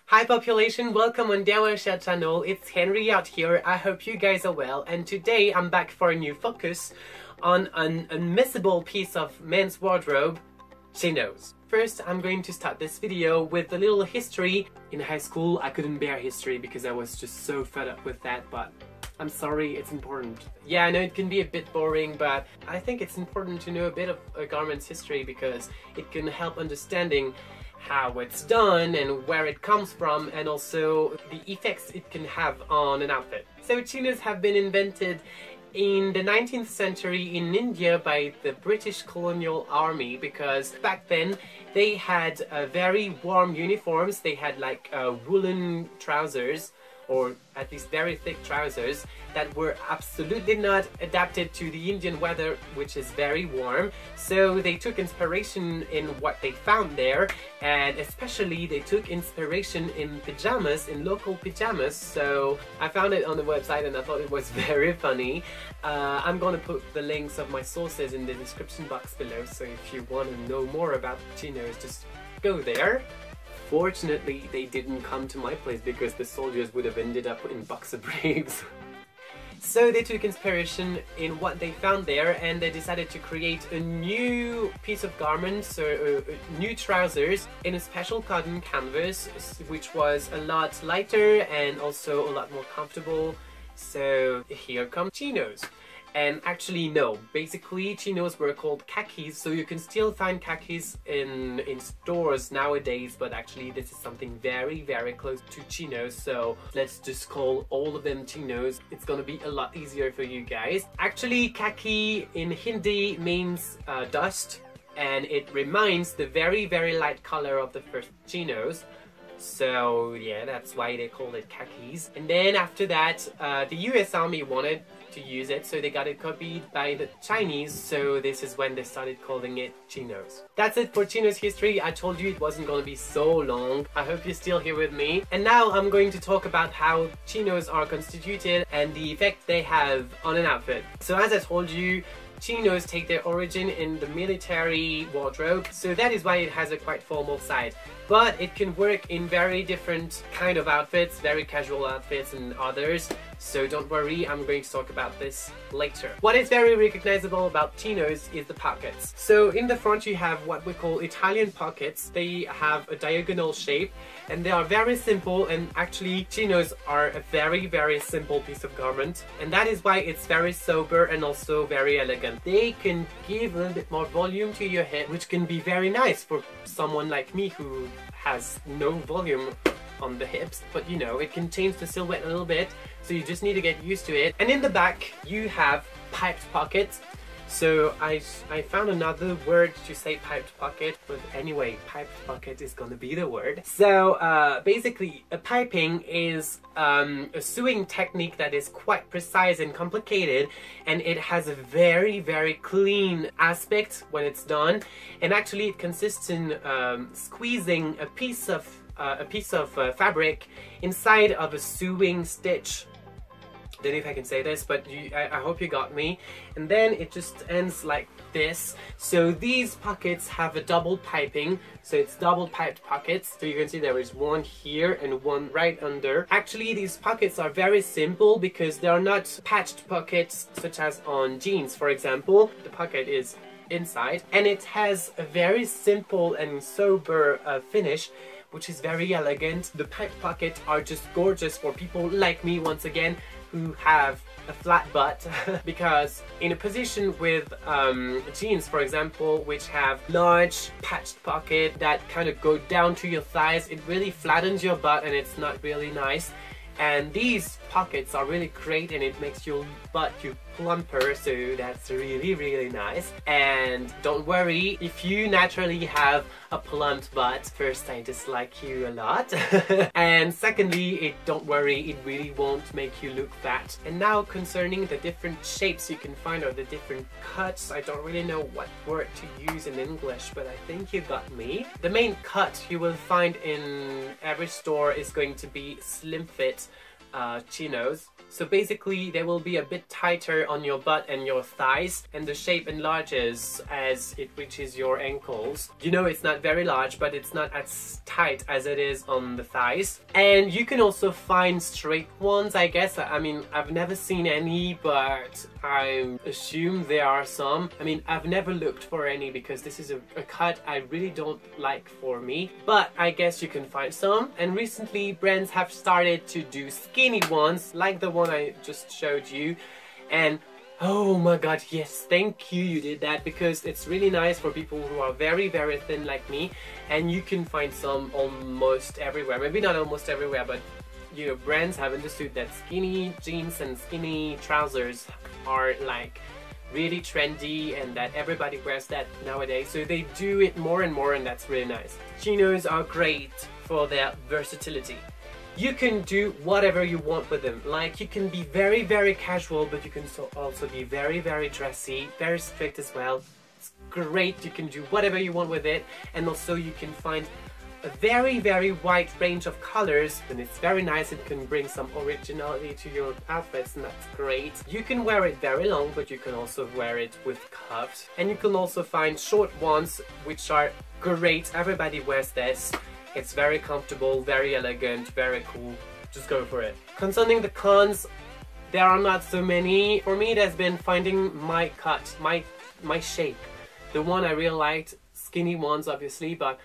Hi population, welcome on DWS channel. It's Henri out here. I hope you guys are well, and today I'm back for a new focus on an unmissable piece of men's wardrobe, chinos. First, I'm going to start this video with a little history. In high school, I couldn't bear history because I was just so fed up with that, but I'm sorry, it's important. Yeah, I know it can be a bit boring, but I think it's important to know a bit of a garment's history because it can help understanding how it's done and where it comes from, and also the effects it can have on an outfit. So chinos have been invented in the 19th century in India by the British colonial army, because back then they had very warm uniforms. They had like woolen trousers, or at least very thick trousers, that were absolutely not adapted to the Indian weather, which is very warm. So they took inspiration in what they found there, and especially they took inspiration in pajamas, in local pajamas. So I found it on the website and I thought it was very funny. I'm gonna put the links of my sources in the description box below, so if you want to know more about chinos, just go there. Fortunately, they didn't come to my place because the soldiers would have ended up in boxer briefs. So they took inspiration in what they found there, and they decided to create a new piece of garments, or new trousers, in a special cotton canvas, which was a lot lighter and also a lot more comfortable. So here come chinos. And actually no, basically chinos were called khakis, so you can still find khakis in stores nowadays, but actually this is something very close to chinos, so let's just call all of them chinos. It's gonna be a lot easier for you guys. Actually, khaki in Hindi means dust, and it reminds the very light color of the first chinos. So yeah, that's why they called it khakis. And then after that, the US Army wanted to use it, so they got it copied by the Chinese, so this is when they started calling it chinos. That's it for chinos history. I told you it wasn't going to be so long. I hope you're still here with me. And now I'm going to talk about how chinos are constituted and the effect they have on an outfit. So as I told you, chinos take their origin in the military wardrobe, so that is why it has a quite formal side. But it can work in very different kind of outfits, very casual outfits and others, so don't worry, I'm going to talk about this later. What is very recognizable about chinos is the pockets. So in the front you have what we call Italian pockets. They have a diagonal shape and they are very simple, and actually chinos are a very simple piece of garment, and that is why it's very sober and also very elegant. They can give a little bit more volume to your head, which can be very nice for someone like me who has no volume on the hips, but you know, it can change the silhouette a little bit, so you just need to get used to it. And in the back you have piped pockets. So I found another word to say piped pocket, but anyway, piped pocket is gonna be the word. So basically a piping is a sewing technique that is quite precise and complicated, and it has a very clean aspect when it's done. And actually it consists in squeezing a piece of fabric inside of a sewing stitch. Don't know if I can say this, but I hope you got me. And then it just ends like this. So these pockets have a double piping, so it's double piped pockets. So you can see there is one here and one right under. Actually, these pockets are very simple because they are not patched pockets such as on jeans, for example. The pocket is inside, and it has a very simple and sober finish, which is very elegant. The pipe pockets are just gorgeous for people like me, once again, who have a flat butt, because in a position with jeans, for example, which have large patched pocket that kind of go down to your thighs, it really flattens your butt and it's not really nice. And these pockets are really great, and it makes your butt plumper, so that's really nice. And don't worry if you naturally have a plump butt. First, I dislike you a lot. And secondly, don't worry, it really won't make you look fat. And now concerning the different shapes you can find, or the different cuts, I don't really know what word to use in English, but I think you got me. The main cut you will find in every store is going to be slim fit chinos. So basically they will be a bit tighter on your butt and your thighs, and the shape enlarges as it reaches your ankles. You know, it's not very large, but it's not as tight as it is on the thighs. And you can also find straight ones, I guess. I mean, I've never seen any, but I assume there are some. I mean, I've never looked for any because this is a cut I really don't like for me, but I guess you can find some. And recently brands have started to do skinny ones like the one I just showed you, and oh my god, yes, thank you, you did that, because it's really nice for people who are very thin like me. And you can find some almost everywhere, maybe not almost everywhere, but you know, brands have understood that skinny jeans and skinny trousers are like really trendy and that everybody wears that nowadays, so they do it more and more, and that's really nice. Chinos are great for their versatility. You can do whatever you want with them. Like, you can be very casual, but you can also be very dressy, very strict as well. It's great, you can do whatever you want with it, and also you can find a very wide range of colors, and it's very nice. It can bring some originality to your outfits, and that's great. You can wear it very long, but you can also wear it with cuffs, and you can also find short ones which are great. Everybody wears this. It's very comfortable, very elegant, very cool. Just go for it. Concerning the cons, there are not so many. For me, it has been finding my cut, my shape. The one I really liked, skinny ones obviously, but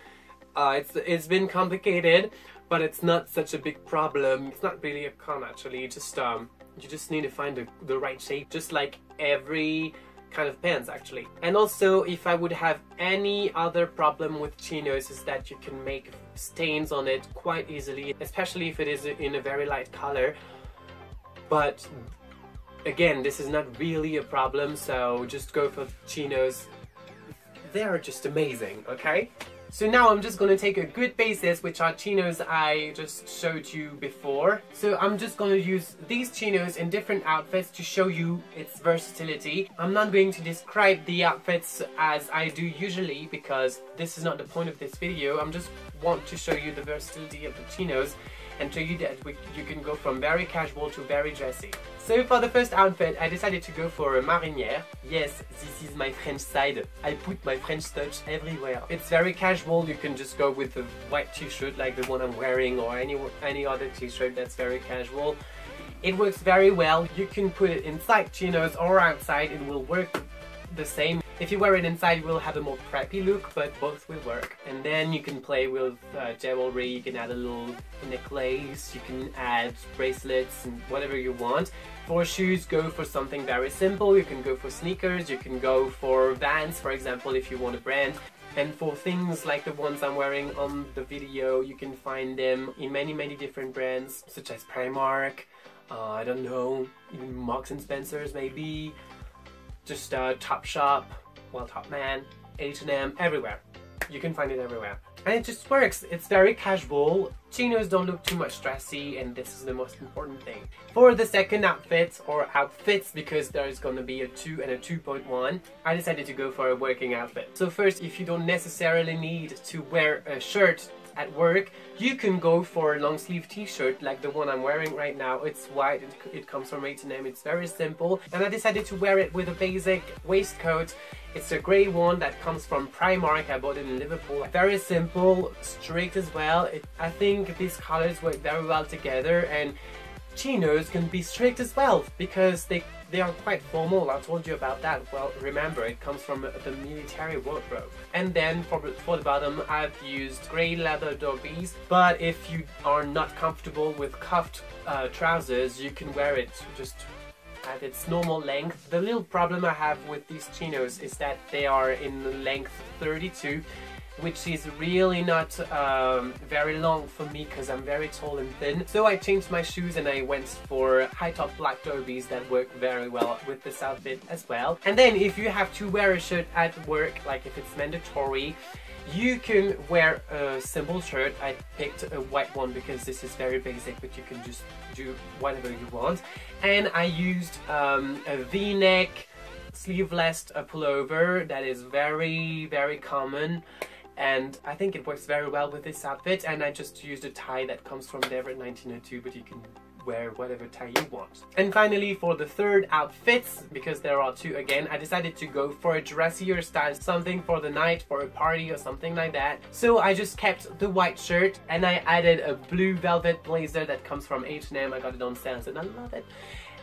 it's been complicated, but it's not such a big problem. It's not really a con actually. You just need to find the right shape, just like every kind of pants actually. And also, if I would have any other problem with chinos, is that you can make stains on it quite easily, especially if it is in a very light color. But again, this is not really a problem, so just go for chinos. They're just amazing, okay? So now I'm just gonna take a good basis, which are chinos I just showed you before. So I'm just gonna use these chinos in different outfits to show you its versatility. I'm not going to describe the outfits as I do usually, because this is not the point of this video. I'm just want to show you the versatility of the chinos and show you that you can go from very casual to very dressy. So for the first outfit, I decided to go for a marinière. Yes, this is my French side. I put my French touch everywhere. It's very casual. You can just go with a white t-shirt like the one I'm wearing, or any other t-shirt that's very casual. It works very well. You can put it inside chinos or outside. It will work the same. If you wear it inside, you will have a more preppy look, but both will work. And then you can play with jewelry. You can add a little necklace, you can add bracelets and whatever you want. For shoes, go for something very simple. You can go for sneakers, you can go for Vans, for example, if you want a brand. And for things like the ones I'm wearing on the video, you can find them in many different brands, such as Primark, I don't know, even Marks and Spencer's maybe, just Topshop, well, Topman, H&M, everywhere. You can find it everywhere. And it just works. It's very casual. Chinos don't look too much dressy, and this is the most important thing. For the second outfit, or outfits, because there is going to be a 2 and a 2.1, I decided to go for a working outfit. So first, if you don't necessarily need to wear a shirt at work, you can go for a long sleeve t-shirt like the one I'm wearing right now. It's white, it comes from H&M, it's very simple, and I decided to wear it with a basic waistcoat. It's a grey one that comes from Primark. I bought it in Liverpool. Very simple, straight as well. I think these colors work very well together, and chinos can be straight as well because they are quite formal. I told you about that. Well, remember, it comes from the military wardrobe. And then for the bottom, I've used grey leather derbies, but if you are not comfortable with cuffed trousers, you can wear it just at its normal length. The little problem I have with these chinos is that they are in length 32, which is really not very long for me because I'm very tall and thin. So I changed my shoes and I went for high top black derbies that work very well with this outfit as well. And then if you have to wear a shirt at work, like if it's mandatory, you can wear a simple shirt. I picked a white one because this is very basic, but you can just do whatever you want. And I used a V-neck sleeveless pullover that is very common, and I think it works very well with this outfit. And I just used a tie that comes from Never 1902, but you can wear whatever tie you want. And finally, for the third outfit, because there are two again, I decided to go for a dressier style, something for the night, for a party or something like that. So I just kept the white shirt and I added a blue velvet blazer that comes from H&M. I got it on sale and I love it.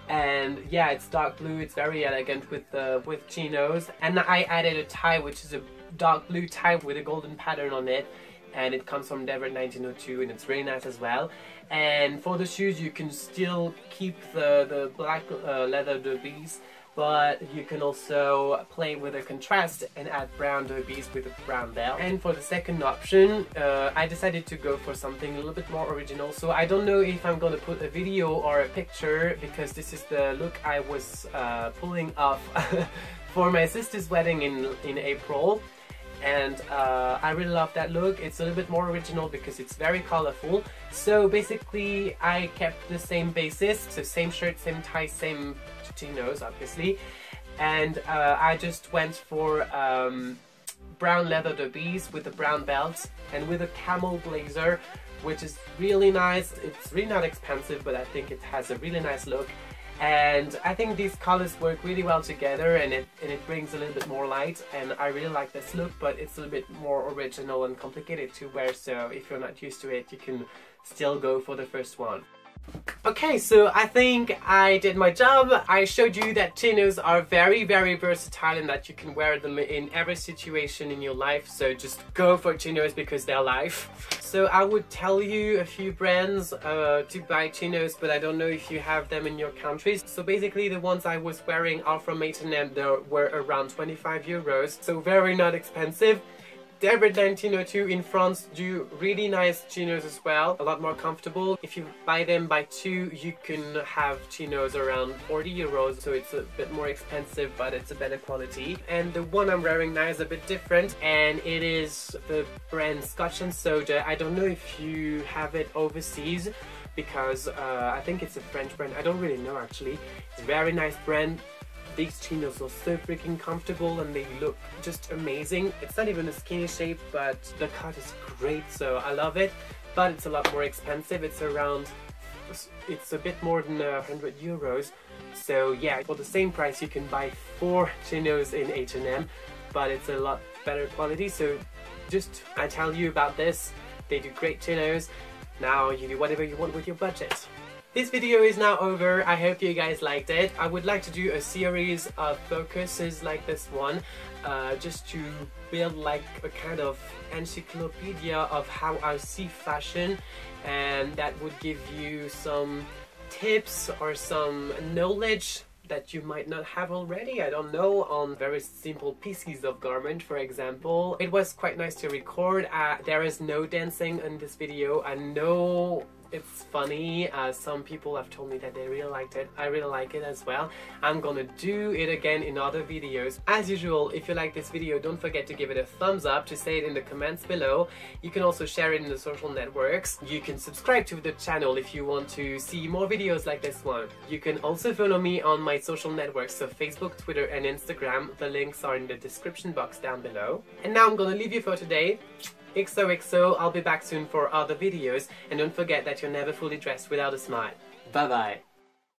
And yeah, it's dark blue, it's very elegant with chinos. And I added a tie, which is a dark blue tie with a golden pattern on it. And it comes from Devon 1902 and it's really nice as well. And for the shoes you can still keep the black leather derbies, but you can also play with a contrast and add brown derbies with a brown belt. And for the second option, I decided to go for something a little bit more original. So I don't know if I'm gonna put a video or a picture, because this is the look I was pulling off for my sister's wedding in April. And I really love that look. It's a little bit more original because it's very colorful. So basically I kept the same basis, so same shirt, same tie, same chinos obviously, and I just went for brown leather derbies with a brown belt and with a camel blazer, which is really nice. It's really not expensive, but I think it has a really nice look. And I think these colors work really well together, and it brings a little bit more light, and I really like this look, but it's a little bit more original and complicated to wear, so if you're not used to it, you can still go for the first one. Okay, so I think I did my job. I showed you that chinos are very, very versatile and that you can wear them in every situation in your life, so just go for chinos because they're life. So I would tell you a few brands to buy chinos, but I don't know if you have them in your countries. So basically the ones I was wearing are from H&M. They were around 25 euros, so very not expensive. Devon 1902 in France do really nice chinos as well, a lot more comfortable. If you buy them by two, you can have chinos around 40 euros, so it's a bit more expensive, but it's a better quality. And the one I'm wearing now is a bit different, and it is the brand Scotch & Soda. I don't know if you have it overseas, because I think it's a French brand. I don't really know actually. It's a very nice brand. These chinos are so freaking comfortable and they look just amazing. It's not even a skinny shape, but the cut is great, so I love it. But it's a lot more expensive. It's a bit more than 100 euros. So yeah, for the same price you can buy 4 chinos in H&M, but it's a lot better quality. So just I tell you about this. They do great chinos. Now you do whatever you want with your budget. This video is now over. I hope you guys liked it. I would like to do a series of focuses like this one, just to build like a kind of encyclopedia of how I see fashion, and that would give you some tips or some knowledge that you might not have already, I don't know, on very simple pieces of garment, for example. It was quite nice to record. There is no dancing in this video. I know it's funny. Some people have told me that they really liked it. I really like it as well. I'm gonna do it again in other videos. As usual, if you like this video, don't forget to give it a thumbs up, to say it in the comments below. You can also share it in the social networks. You can subscribe to the channel if you want to see more videos like this one. You can also follow me on my social networks, so Facebook, Twitter and Instagram. The links are in the description box down below. And now I'm gonna leave you for today. XOXO, I'll be back soon for other videos, and don't forget that you're never fully dressed without a smile. Bye bye!